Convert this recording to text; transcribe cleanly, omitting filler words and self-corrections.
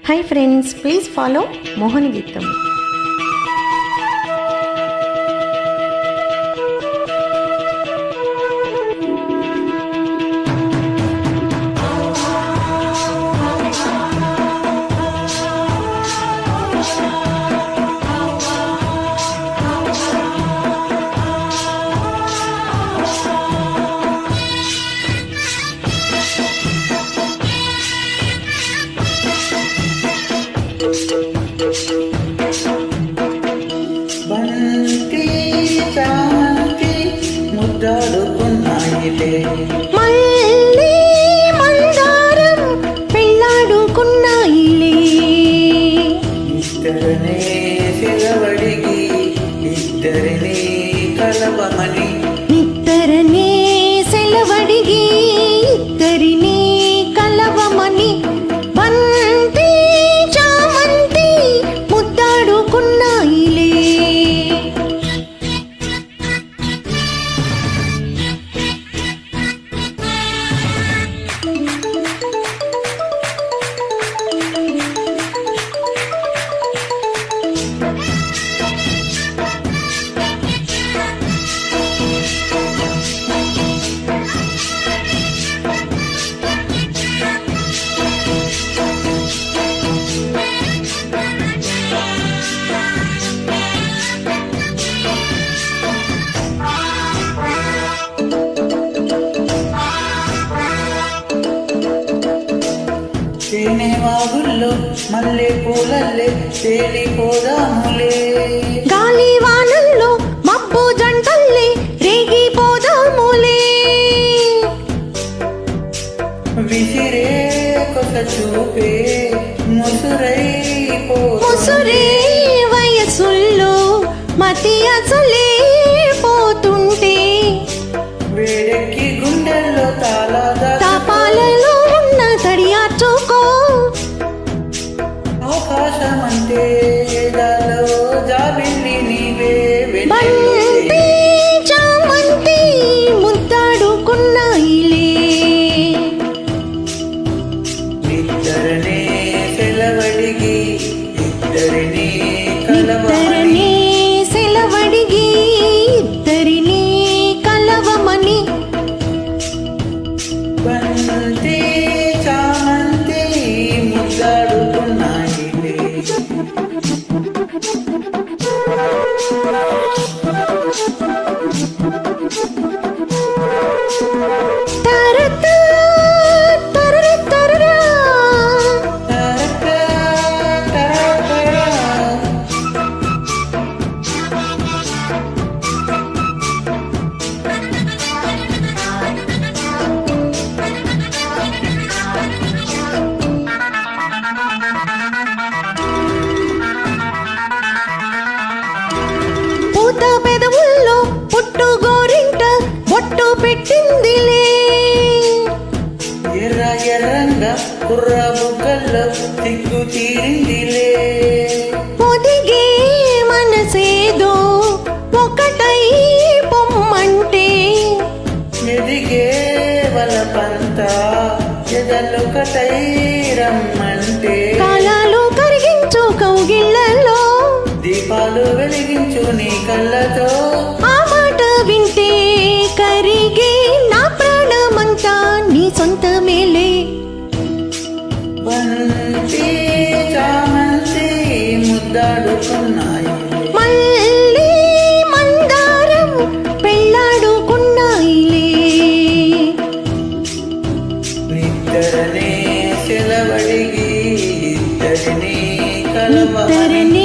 Hi friends, please follow Mohani Geetam. బంతి చామంతి ముద్దాడుకున్నాయిలే, మళ్ళీ మందారం పెళ్ళాడుకున్నాయిలే. ఇద్దరనే సెలవడిగి ఇద్దరిని కలవమని, ఇద్దరనే సెలవడిగి ఇద్దరిని కలవమని. బంతి చామంతి ముద్దాడుకున్నాయిలే. తేనెవాగుల్లో మల్లె పూలల్లే తేలిపోదాములే, గాలి వానల్లో మబ్బు జంటల్లే రేగిపోదాములే. విసిరే కొస చూపే ముసురే వయసుల్లో మతి అసలే పోతుంటే, వేడెక్కి గుండెల్లో తాపాలలో ఉన్న తడియాచుకో. ఆకాశమంటే దాలో జాబిల్లి నీవే, బంతి చామంతి ముద్దాడుకున్నాయిలే. ఇద్దరనే సెలవడిగి ఇద్దరిని ఇద్దరనే సెలవడిగి ఇద్దరిని కలవమని. బంతి చామంతి ముద్దాడుకున్నాయిలే. తరతా తరరా తరరా పూత పెదవుల్లో పుట్టు గోరింట బొట్టు పెట్టిందిలే. ఎర్ర ఎర్రంగా కుర్ర బుగ్గల్లో సిగ్గు తీరిందిలే, పొదిగే మనసేదో ఒకటై పొమ్మంటే, ఎదిగే వలపంత ఎదలొకటై రమ్మంటే, కాలాలు కరిగించు కౌగిళ్ళలో దీపాలు వెలిగించు నీ కళ్ళతో. ఆ మాట వింటే కరిగే నా ప్రాణమంతా నీ సొంతమేలే. బంతి చామంతి ముద్దాడుకున్నాయి, మళ్ళీ మందారం పెళ్ళాడుకున్నాయిలే. నిద్దరనే సెలవడిగి ఇద్దరిని కలవమని.